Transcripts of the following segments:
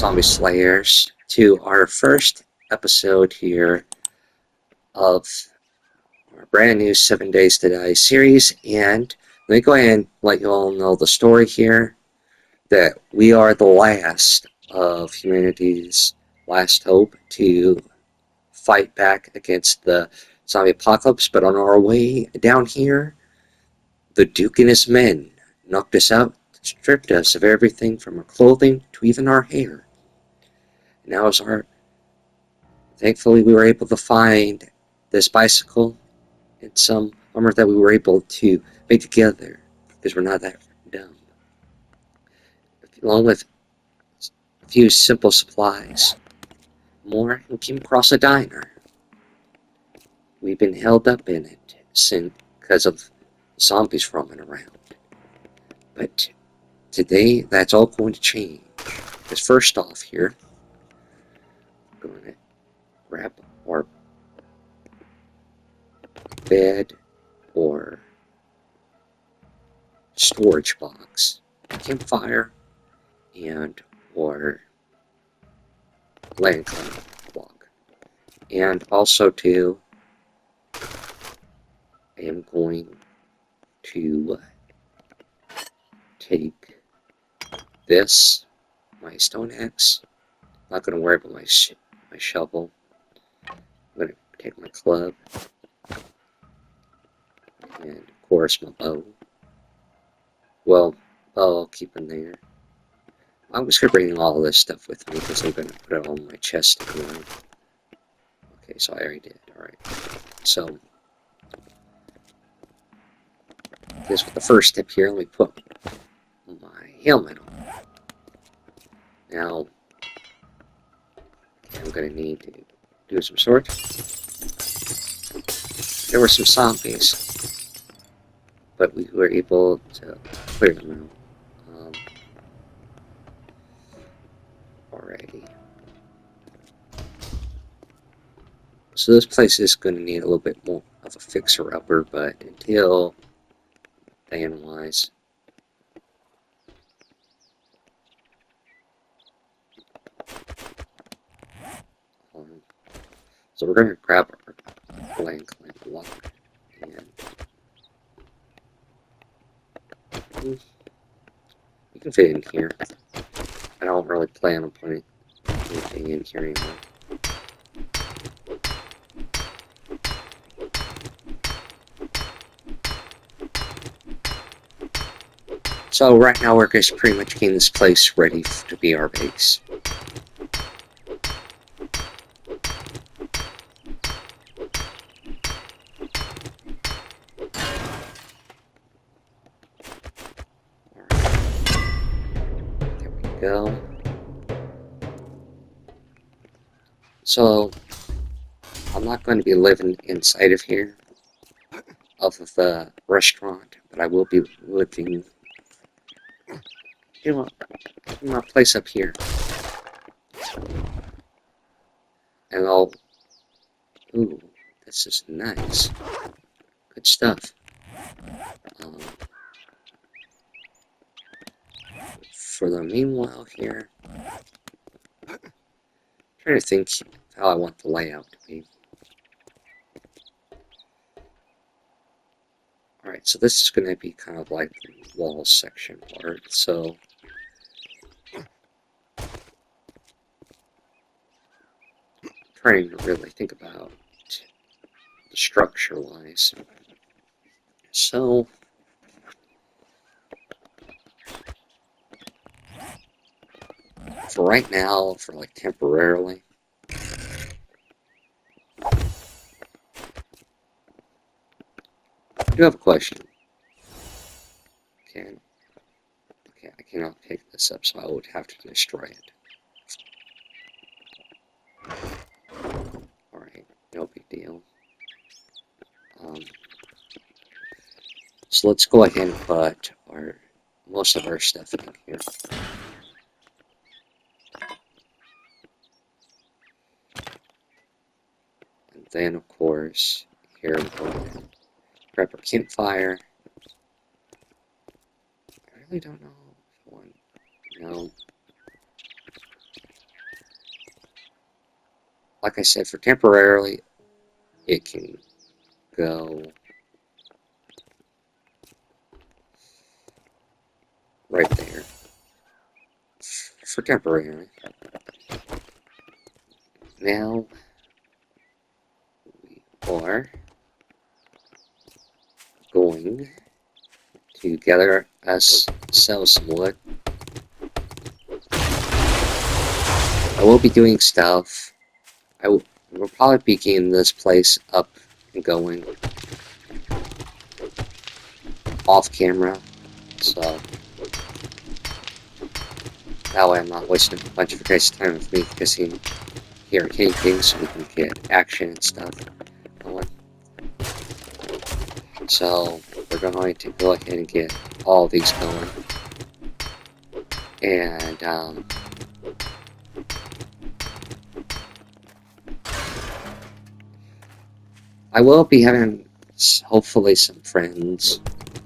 Zombie Slayers, to our first episode here of our brand new 7 Days to Die series. And let me go ahead and let you all know the story here, that we are the last of humanity's last hope to fight back against the zombie apocalypse. But on our way down here, the Duke and his men knocked us out, stripped us of everything from our clothing to even our hair. Now is our Thankfully, we were able to find this bicycle and some armor that we were able to make together, because we're not that dumb. Along with a few simple supplies. More, we came across a diner. We've been held up in it since because of zombies roaming around. But today, that's all going to change. Because first off here, we're going to grab our bed or storage box, campfire, and or land climb block. And also too, I am going to take this, my stone axe. I'm not going to worry about my shovel. I'm going to take my club, and of course my bow. Well, I'll keep in there. I'm just going to bring all this stuff with me because I'm going to put it on my chest anyway. Okay, so I already did. Alright. So, this was the first step here. Let me put my helmet on. Now, I'm going to need to do some sort. There were some zombies, but we were able to clear them out. Alrighty. So this place is going to need a little bit more of a fixer-upper, but until then wise. So we're going to grab our land climb block, and you can fit in here. I don't really plan on putting anything in here anymore. So right now we're just pretty much getting this place ready to be our base. There we go. So I'm not going to be living inside of here, of the restaurant, but I will be living in my place up here. And ooh, this is nice. Good stuff. For the meanwhile here, I'm trying to think how I want the layout to be. Alright, so this is going to be kind of like the wall section part, so trying to really think about the structure-wise. So, for right now, for like temporarily, I do have a question. Okay, I cannot pick this up, so I would have to destroy it. Alright, no big deal. So let's go ahead and put most of our stuff in here. And then, of course, here we go ahead and grab our campfire. I really don't know if I want. No. like I said, for temporarily, it can go right there. For temporarily. Now, we are going to gather ourselves some wood. I will be doing stuff. We'll probably be getting this place up and going off camera, so that way I'm not wasting a bunch of your guys' time with me kissing here anything, so we can get action and stuff going. So we're going to go ahead and get all these going, and I will be having hopefully some friends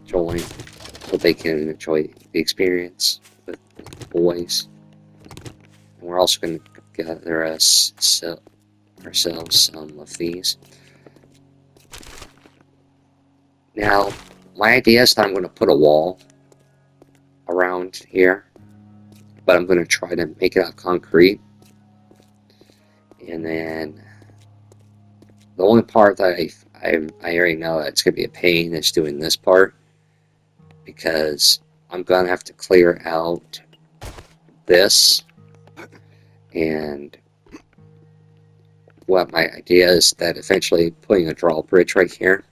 join so they can enjoy the experience with the boys. And we're also going to gather ourselves some of these. Now, my idea is that I'm going to put a wall around here, but I'm going to try to make it out of concrete. And then the only part that I already know it's going to be a pain is doing this part, because I'm going to have to clear out this. And what my idea is that eventually putting a drawbridge right here.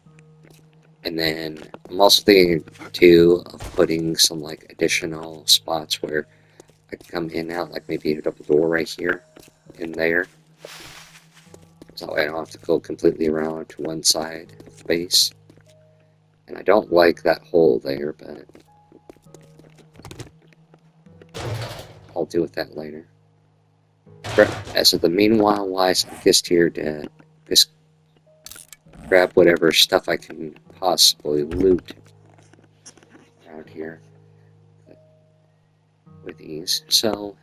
And then I'm also thinking too of putting some like additional spots where I can come in and out, like maybe a double door right here and there. So I don't have to go completely around to one side of the base. And I don't like that hole there, but I'll deal with that later. As of the meanwhile, wise, I'm just here to just grab whatever stuff I can possibly loot around here with ease. So,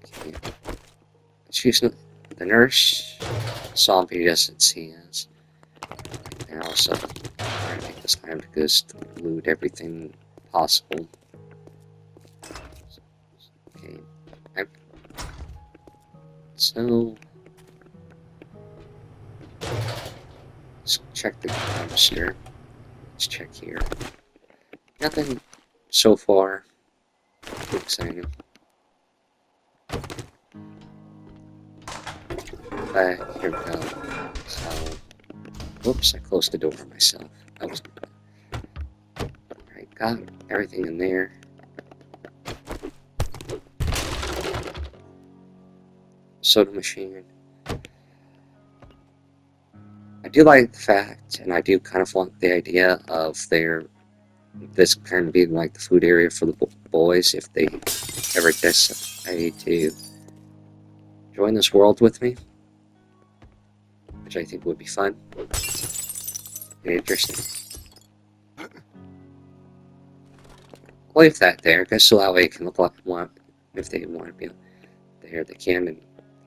okay. She's not, the nurse Zombie doesn't see us right now, so I'm trying to take this time to just loot everything possible. Okay, so let's check the dumpster. Let's check here. Nothing so far too exciting. But here we go. So, whoops, I closed the door myself. That was alright, got everything in there. Soda machine. I do like the fact, and I do kind of want the idea of this kind of being like the food area for the boys if they ever decide to join this world with me, which I think would be fun and interesting. I'll leave that there, because so that way it can look like if they want to be there, they can, and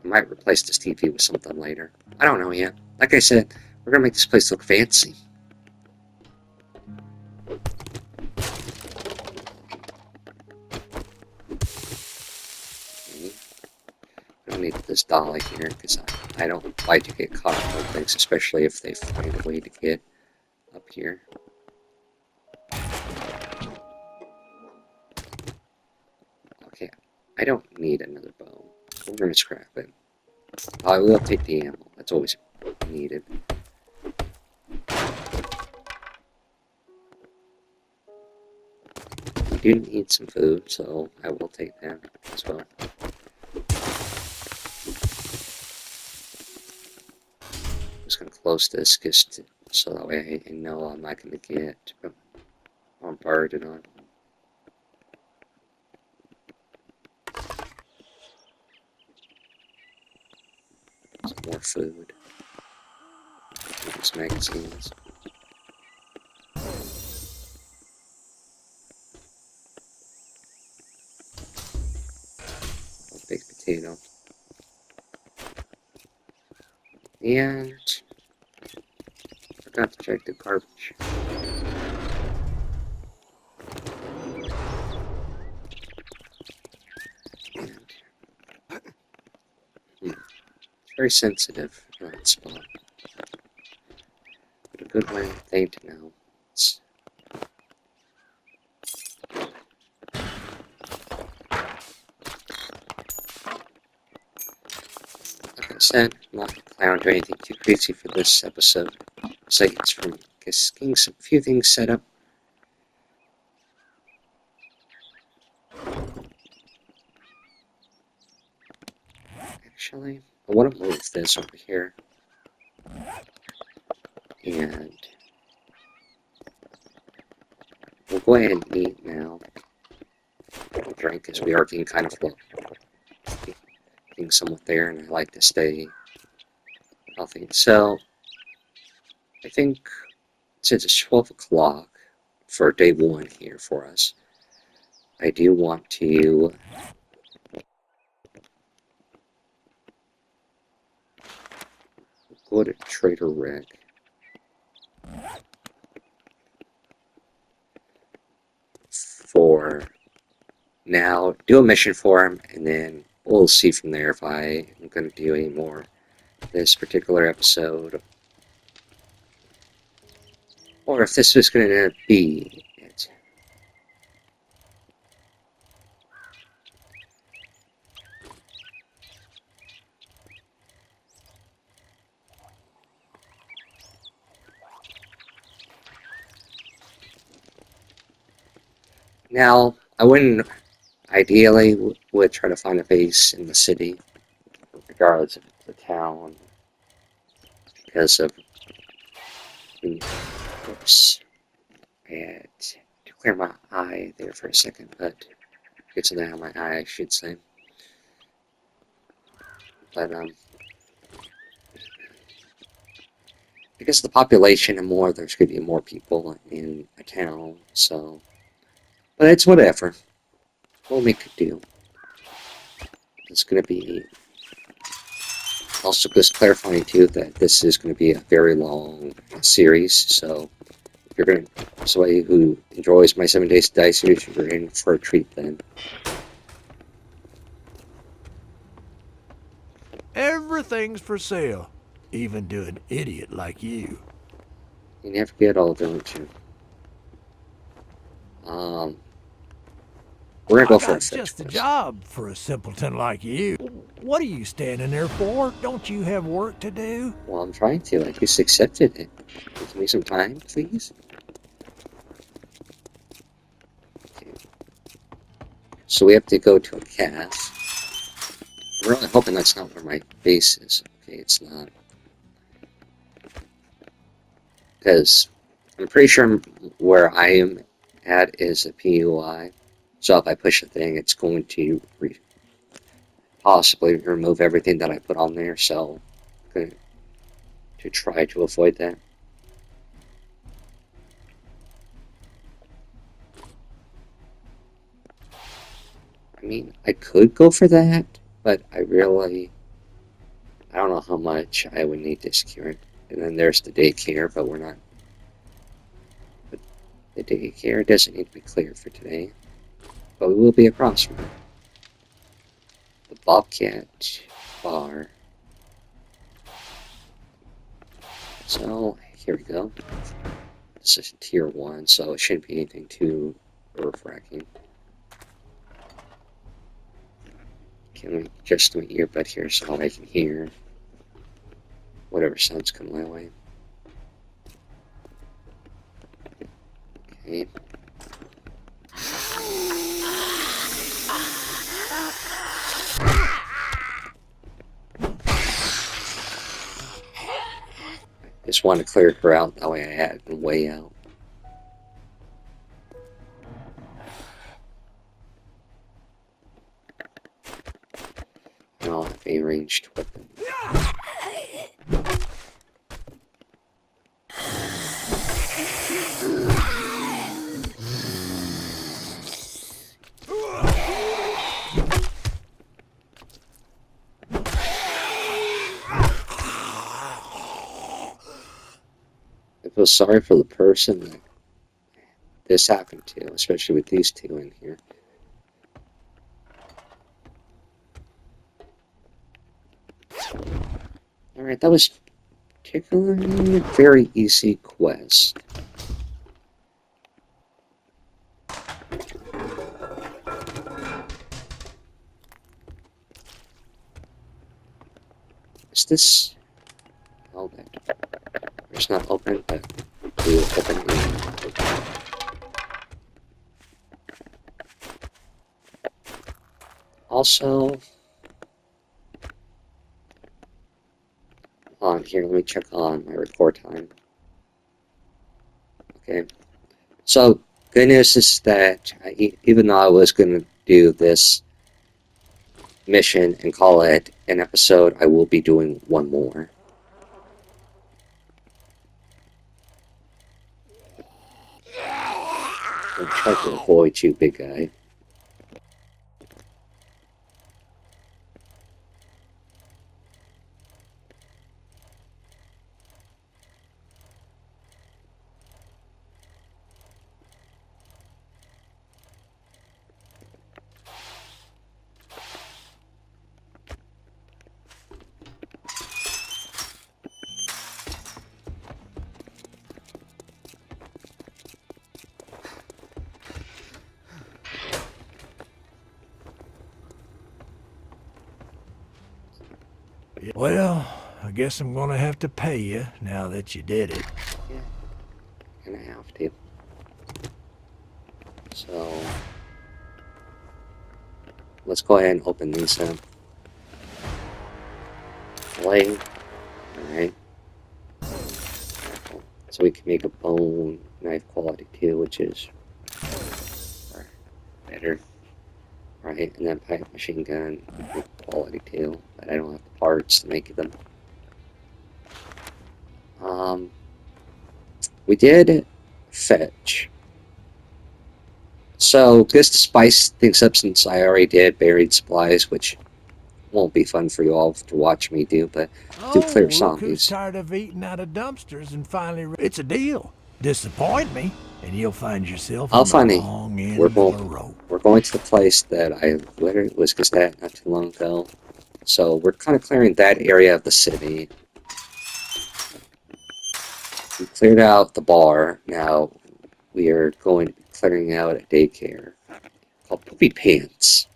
I might replace this TV with something later. I don't know yet. Like I said, we're going to make this place look fancy. Okay. I don't need this dolly here, because I don't like to get caught on things, especially if they find a way to get up here. Okay, I don't need another bow. We're going to scrap it. I will take the ammo. That's always needed. We do need some food, so I will take that as well. I'm just going to close this just so that way I know I'm not going to get bombarded on. Some more food. These magazines. potato. And forgot to check the garbage. And, it's very sensitive in that spot. But a good way thing to know. It's, like I said, I'm not planning to do anything too crazy for this episode. It's like it's from just getting a few things set up. Actually, I want to move this over here. And we'll go ahead and eat now. We'll drink because we are getting kind of low. Getting somewhat there, and I like to stay healthy. So, I think since it's 12 o'clock for day 1 here for us, I do want to go to Trader Rick. For now, do a mission for him, and then we'll see from there if I am going to do any more this particular episode, or if this was going to be it. Now, I wouldn't ideally would try to find a base in the city, regardless of the town, because of the oops. And to clear my eye there for a second, but get something out of my eye, I should say. But because of the population and more, there's going to be more people in a town, so. But it's whatever. We'll make a deal. It's going to be also just clarifying too that this is going to be a very long series, so if you're going to somebody who enjoys my 7 Days to Die series, you're in for a treat then. Everything's for sale, even to an idiot like you. You never get old, don't you? We're gonna go for a That's fetch just a quest. job for a simpleton like you. What are you standing there for? Don't you have work to do? Well, I'm trying to. I just accepted it. Give me some time, please. Okay. So we have to go to a cast. I'm really hoping that's not where my base is. Okay, it's not. Because I'm pretty sure where I am at is a PUI. So if I push a thing, it's going to possibly remove everything that I put on there. So I'm going to try to avoid that. I mean, I could go for that, but I don't know how much I would need to secure it. And then there's the daycare, but we're not. But the daycare doesn't need to be cleared for today. But we will be across from it. The Bobcat Bar. So, here we go. This is tier 1, so it shouldn't be anything too nerve-wracking. Can we adjust my earbud here so I can hear whatever sounds come my way? Okay. Just want to clear her out, that way I had a way out. And I'll have a ranged weapon. feel sorry for the person that this happened to, especially with these two in here. Alright, that was particularly a very easy quest. Is this... Oh, it's not open, but we will open it. Also, on here, let me check on my record time. Okay, so good news is that even though I was going to do this mission and call it an episode, I will be doing one more. I'm trying to avoid you, big guy. Well, I guess I'm gonna have to pay you now that you did it. Yeah, gonna have to. So, let's go ahead and open these up. Play. Alright. So we can make a bone knife quality too, which is better. Right, and then pipe machine gun quality too, but I don't have the parts to make them. We did fetch. So just to spice things up, since I already did buried supplies, which won't be fun for you all to watch me do, but do clear Look who's zombies. tired of eating out of dumpsters and finally... It's a deal. Disappoint me, and you'll find yourself on the wrong end of a rope. We're going to the place that I literally was just at not too long ago. So we're kind of clearing that area of the city. We cleared out the bar. Now we are going to be clearing out a daycare called Poopy Pants.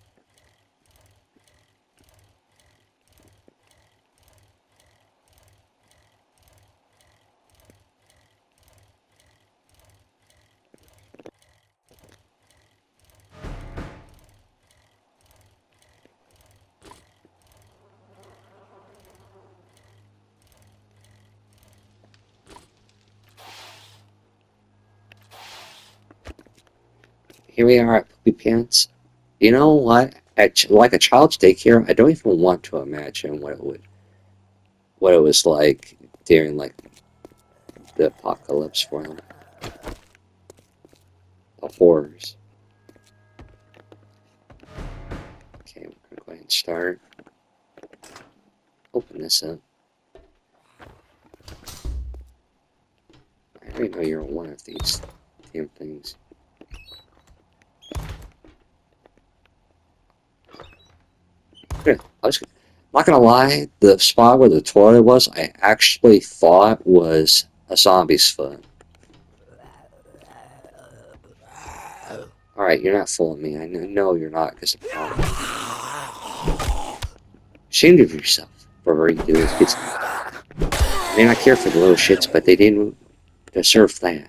Here we are at Poopy Pants. You know what? Like a child's daycare, I don't even want to imagine what it was like during like the apocalypse for them. The horrors. Okay, we're gonna go ahead and start. Open this up. I already know you're one of these damn things. Good. Not gonna lie, the spot where the toilet was, I actually thought was a zombie's foot. Alright, you're not fooling me. I know you're not, because ashamed of yourself for what you do as kids. I may not care for the little shits, but they didn't deserve that.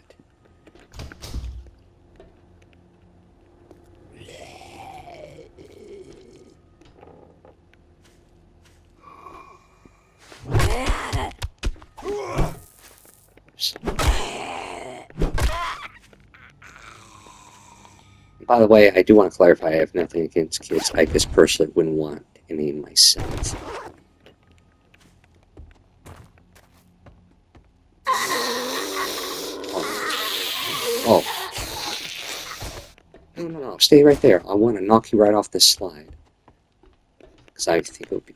By the way, I do want to clarify, I have nothing against kids. I just personally wouldn't want any myself. Oh. No. Stay right there. I want to knock you right off this slide. Because I think it would be...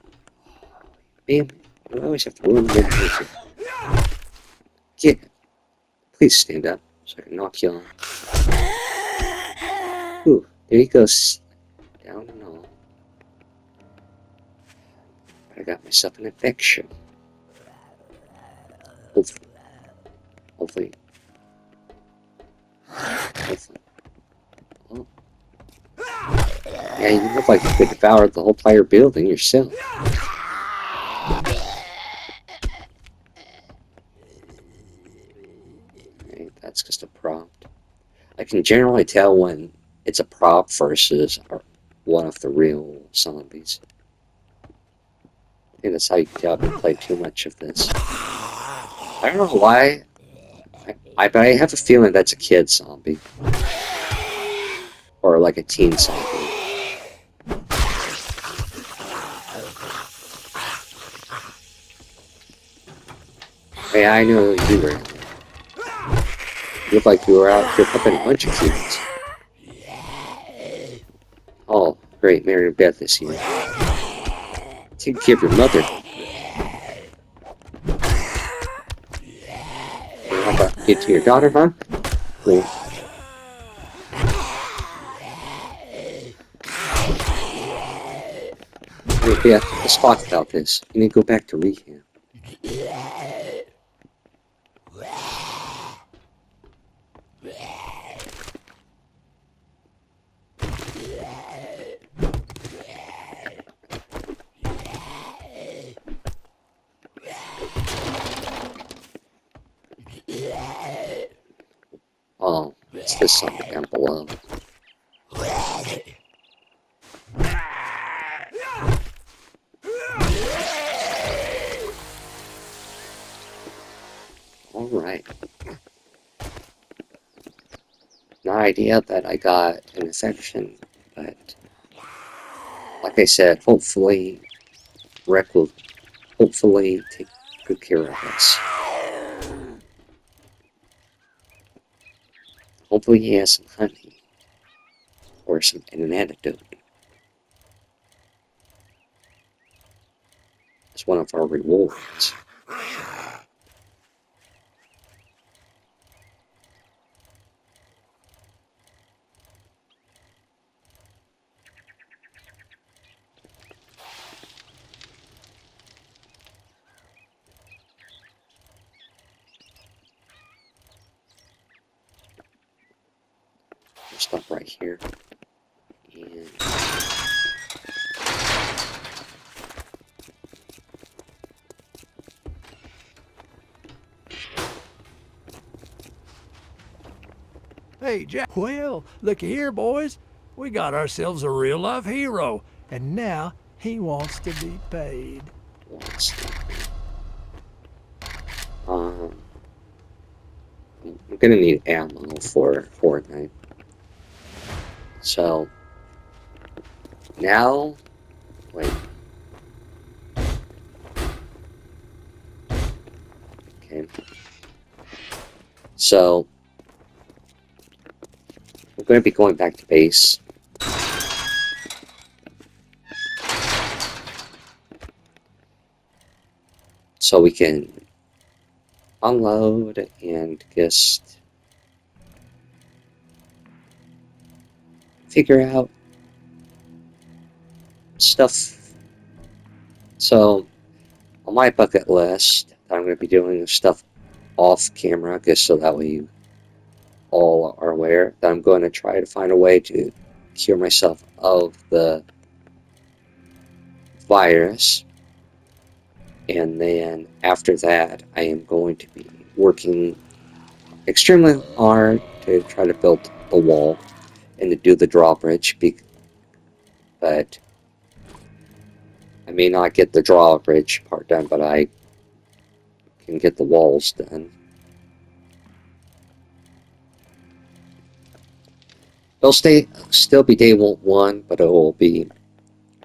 Man, I always have to ruin the animation. Get it. Please stand up so I can knock you on. Ooh, there he goes down and all. But I got myself an infection. Hopefully. Hopefully. Oh. Yeah, you look like you could devour the whole entire building yourself. Right, that's just a prompt. I can generally tell when it's a prop versus one of the real zombies. I think that's how you can tell if you play too much of this. I don't know why, but I have a feeling that's a kid zombie. Or like a teen zombie. Hey, I know you were in there. You look like you were out here pumping a bunch of kids. Oh, great, Mary Beth is here. Take care of your mother. How about get to your daughter, huh? Cool. Hey, Beth, let's talk about this. You need to go back to rehab. Oh, it's this song down below. Alright. No idea that I got an infection, but like I said, hopefully Rick will hopefully take good care of us. Hopefully he has some honey or an antidote. It's one of our rewards. We'll stop right here. And Hey, Jack. Well, looky here, boys. We got ourselves a real-life hero, and now he wants to be paid. I'm gonna need ammo for Fortnite. So now, wait. Okay. So we're going to be going back to base. So we can unload and just figure out stuff. So on my bucket list, I'm going to be doing stuff off camera, I guess, so that way you all are aware that I'm going to try to find a way to cure myself of the virus. And then after that, I am going to be working extremely hard to try to build the wall and to do the drawbridge. But I may not get the drawbridge part done, but I can get the walls done. It'll still be day 1, but it will be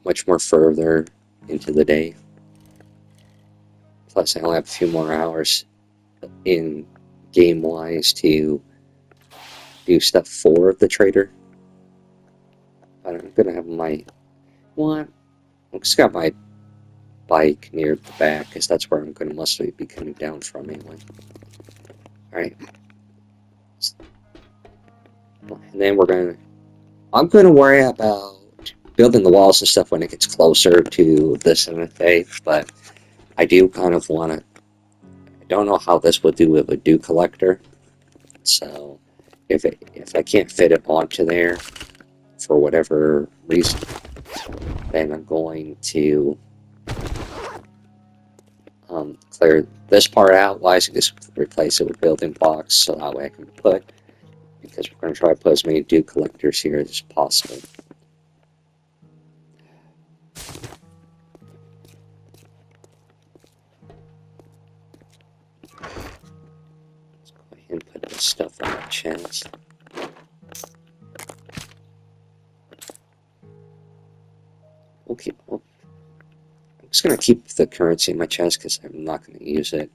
much more further into the day. Plus, I only have a few more hours in game-wise to do stuff for the trader. But I'm gonna have my I just got my bike near the back, because that's where I'm gonna mostly be coming down from anyway. Alright, And then I'm gonna worry about building the walls and stuff when it gets closer to the 7th day, but I do kind of want to. I don't know how this would do with a dew collector, so if I can't fit it onto there for whatever reason, then I'm going to clear this part out. Why is it just replace it with building blocks so that way I can put, because we're going to try to put as many dew collectors here as possible. Let's go ahead and put this stuff on the chest. I'm just going to keep the currency in my chest because I'm not going to use it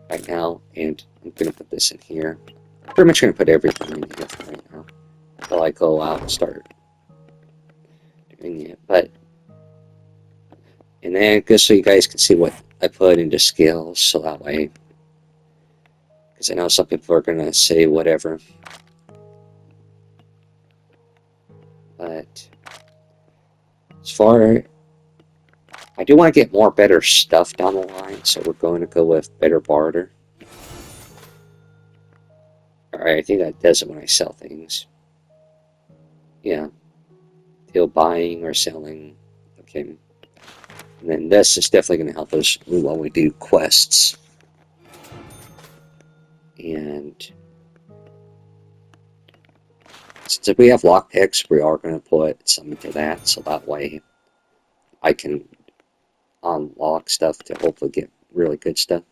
right now, and I'm going to put this in here. Pretty much going to put everything in here for right now until I go out and start doing it. And then just so you guys can see what I put into skills, so that way, because I know some people are going to say whatever, but as far, I do want to get more better stuff down the line, so we're going to go with better barter. Alright, I think that does it when I sell things. Yeah. Deal buying or selling. Okay. And then this is definitely going to help us while we do quests. And since we have lockpicks, we are going to put some into that, so that way I can unlock stuff to hopefully get really good stuff.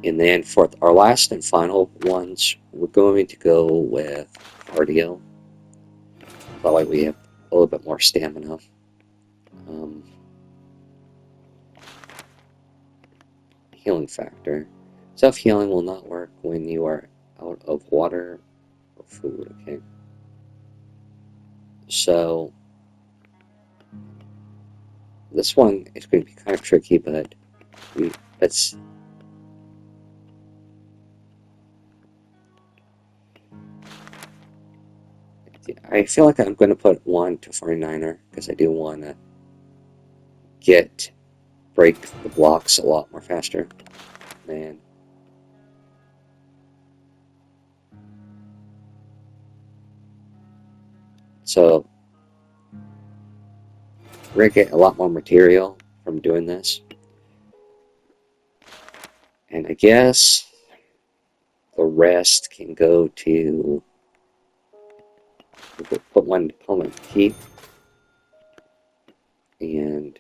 And then for our last and final ones, we're going to go with cardio. That way we have a little bit more stamina. Healing factor. Self-healing will not work when you are out of water or food, okay? So, this one is going to be kind of tricky, but let's... I feel like I'm going to put 1 to 49er, because I do want to break the blocks a lot more faster. Man. So, we're going to get a lot more material from doing this. And I guess the rest can go to... We'll put 1 deployment key. And...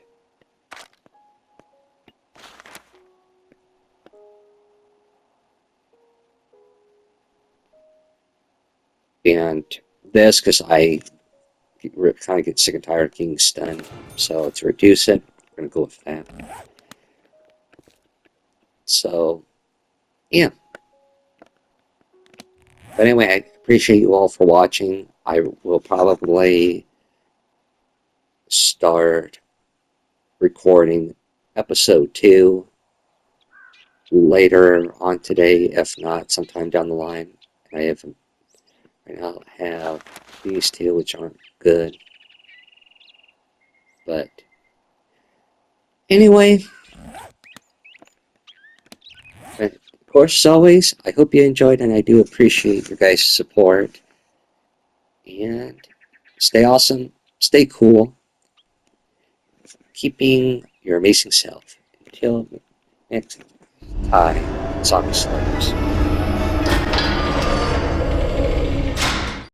this, because I kind of get sick and tired of getting stunned. So to reduce it, we're going to go with that. So, yeah. But anyway, I appreciate you all for watching. I will probably start recording episode 2 later on today, if not sometime down the line. Right now I have these 2, which aren't good. But anyway, of course, as always, I hope you enjoyed, and I do appreciate your guys' support. And stay awesome, stay cool, keep being your amazing self. Until next time, Zombie Slayers.